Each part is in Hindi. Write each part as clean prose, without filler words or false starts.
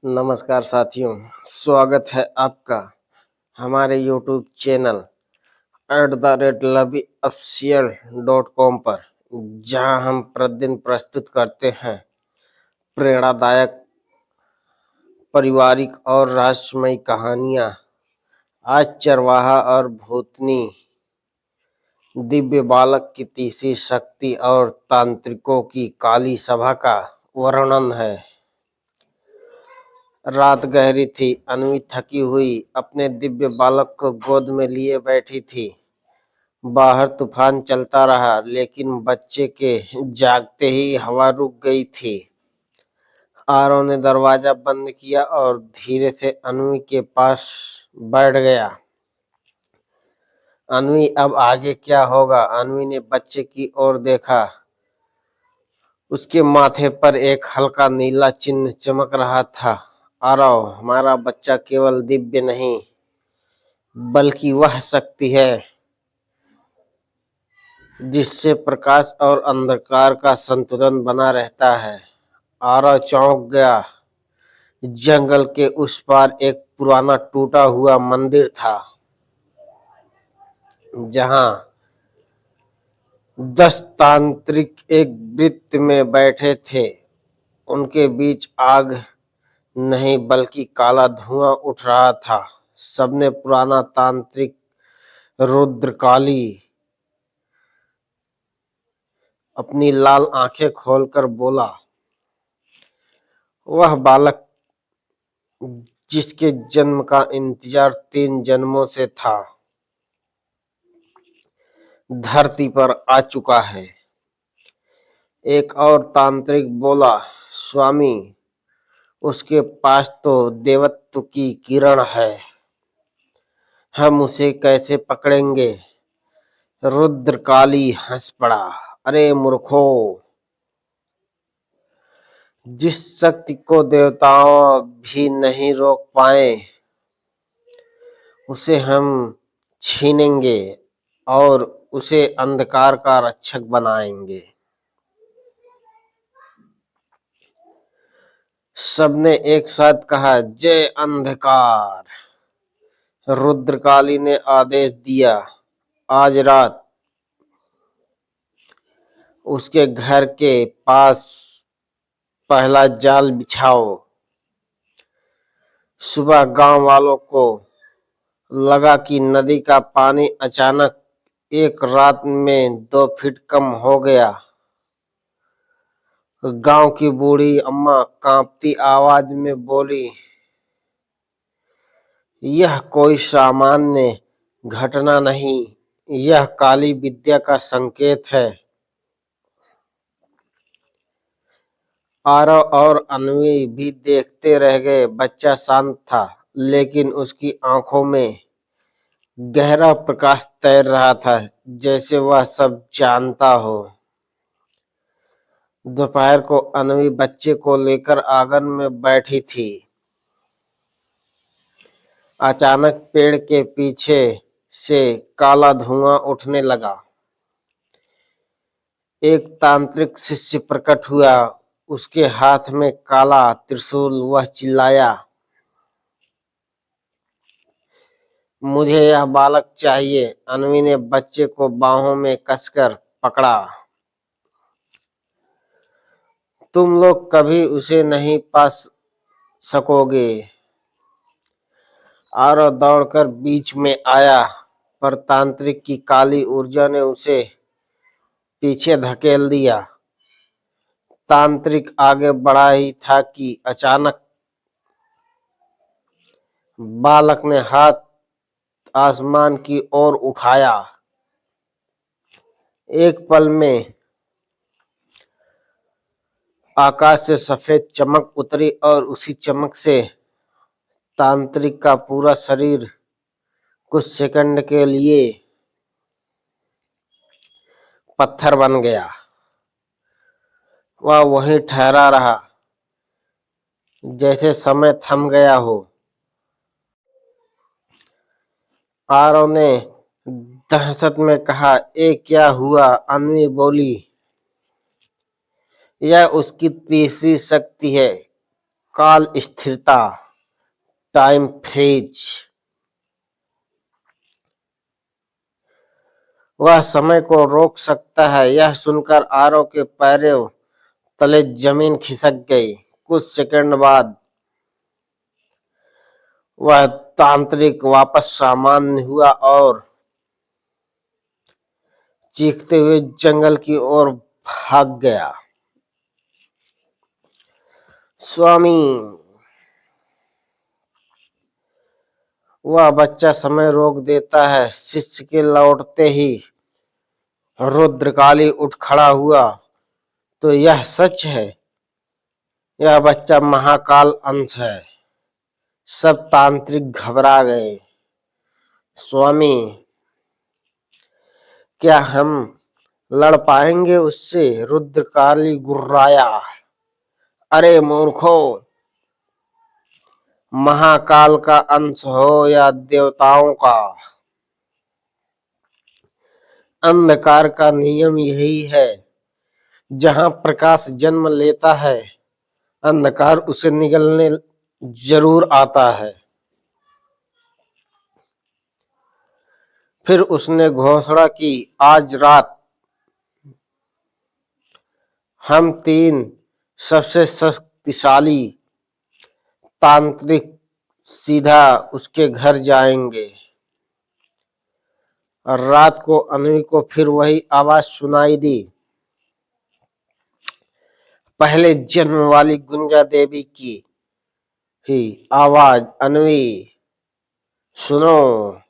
नमस्कार साथियों, स्वागत है आपका हमारे YouTube चैनल @lovyofficial.com पर, जहां हम प्रतिदिन प्रस्तुत करते हैं प्रेरणादायक, पारिवारिक और रहस्यमयी कहानियां। आज चरवाहा और भूतनी, दिव्य बालक की तीसरी शक्ति और तांत्रिकों की काली सभा का वर्णन है। रात गहरी थी। अन्वी थकी हुई अपने दिव्य बालक को गोद में लिए बैठी थी। बाहर तूफान चलता रहा, लेकिन बच्चे के जागते ही हवा रुक गई थी। आरव ने दरवाजा बंद किया और धीरे से अन्वी के पास बैठ गया। अन्वी, अब आगे क्या होगा? अन्वी ने बच्चे की ओर देखा। उसके माथे पर एक हल्का नीला चिन्ह चमक रहा था। आरव, हमारा बच्चा केवल दिव्य नहीं, बल्कि वह शक्ति है जिससे प्रकाश और अंधकार का संतुलन बना रहता है। आरव चौंक गया। जंगल के उस पार एक पुराना टूटा हुआ मंदिर था, जहां 10 तांत्रिक एक वृत्त में बैठे थे। उनके बीच आग नहीं, बल्कि काला धुआं उठ रहा था। सबने पुराना तांत्रिक रुद्रकाली अपनी लाल आंखें खोलकर बोला, वह बालक जिसके जन्म का इंतजार 3 जन्मों से था, धरती पर आ चुका है। एक और तांत्रिक बोला, स्वामी, उसके पास तो देवत्व की किरण है, हम उसे कैसे पकड़ेंगे? रुद्रकाली हंस पड़ा, अरे मूर्खो, जिस शक्ति को देवताओं भी नहीं रोक पाए, उसे हम छीनेंगे और उसे अंधकार का रक्षक बनाएंगे। सबने एक साथ कहा, जय अंधकार। रुद्रकाली ने आदेश दिया, आज रात उसके घर के पास पहला जाल बिछाओ। सुबह गांव वालों को लगा कि नदी का पानी अचानक एक रात में 2 फीट कम हो गया। गांव की बूढ़ी अम्मा कांपती आवाज में बोली, यह कोई सामान्य घटना नहीं, यह काली विद्या का संकेत है। आरव और अन्वी भी देखते रह गए। बच्चा शांत था, लेकिन उसकी आंखों में गहरा प्रकाश तैर रहा था, जैसे वह सब जानता हो। दोपहर को अन्वी बच्चे को लेकर आंगन में बैठी थी। अचानक पेड़ के पीछे से काला धुआं उठने लगा। एक तांत्रिक शिष्य प्रकट हुआ, उसके हाथ में काला त्रिशूल। वह चिल्लाया, मुझे यह बालक चाहिए। अन्वी ने बच्चे को बाहों में कसकर पकड़ा, तुम लोग कभी उसे नहीं पा सकोगे। आरव दौड़कर बीच में आया, पर तांत्रिक की काली ऊर्जा ने उसे पीछे धकेल दिया। तांत्रिक आगे बढ़ा ही था कि अचानक बालक ने हाथ आसमान की ओर उठाया। एक पल में आकाश से सफेद चमक उतरी और उसी चमक से तांत्रिक का पूरा शरीर कुछ सेकंड के लिए पत्थर बन गया। वह वहीं ठहरा रहा, जैसे समय थम गया हो। आरव ने दहशत में कहा, ये क्या हुआ? अन्वी बोली, यह उसकी तीसरी शक्ति है, काल स्थिरता, टाइम फ्रीज। वह समय को रोक सकता है। यह सुनकर आरव के पैरों तले जमीन खिसक गई। कुछ सेकंड बाद वह तांत्रिक वापस सामान्य हुआ और चीखते हुए जंगल की ओर भाग गया। स्वामी, वह बच्चा समय रोक देता है। शिष्य के लौटते ही रुद्रकाली उठ खड़ा हुआ। तो यह सच है, यह बच्चा महाकाल अंश है। सब तांत्रिक घबरा गए। स्वामी, क्या हम लड़ पाएंगे उससे? रुद्रकाली गुर्राया। अरे मूर्खो, महाकाल का अंश हो या देवताओं का, अंधकार का नियम यही है। जहां प्रकाश जन्म लेता है, अंधकार उसे निगलने जरूर आता है। फिर उसने घोषणा की, आज रात हम 3 सबसे शक्तिशाली तांत्रिक सीधा उसके घर जाएंगे। और रात को अनवी को फिर वही आवाज सुनाई दी, पहले जन्म वाली गुंजा देवी की ही आवाज। अनवी, सुनो,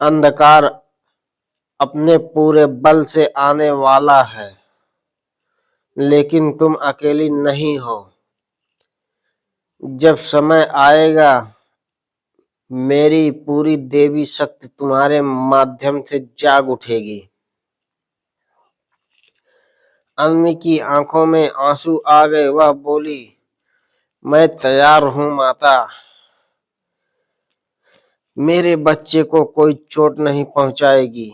अंधकार अपने पूरे बल से आने वाला है, लेकिन तुम अकेली नहीं हो। जब समय आएगा, मेरी पूरी देवी शक्ति तुम्हारे माध्यम से जाग उठेगी। अनवी की आंखों में आंसू आ गए। वह बोली, मैं तैयार हूं माता। मेरे बच्चे को कोई चोट नहीं पहुंचाएगी।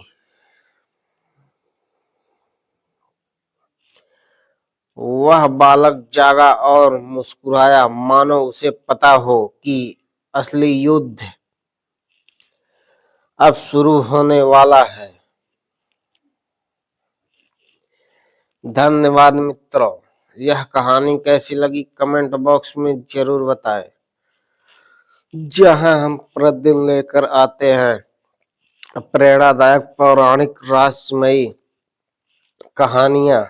वह बालक जागा और मुस्कुराया, मानो उसे पता हो कि असली युद्ध अब शुरू होने वाला है। धन्यवाद मित्रों। यह कहानी कैसी लगी कमेंट बॉक्स में जरूर बताएं। जहां हम प्रतिदिन लेकर आते हैं प्रेरणादायक पौराणिक रहस्यमयी कहानियां।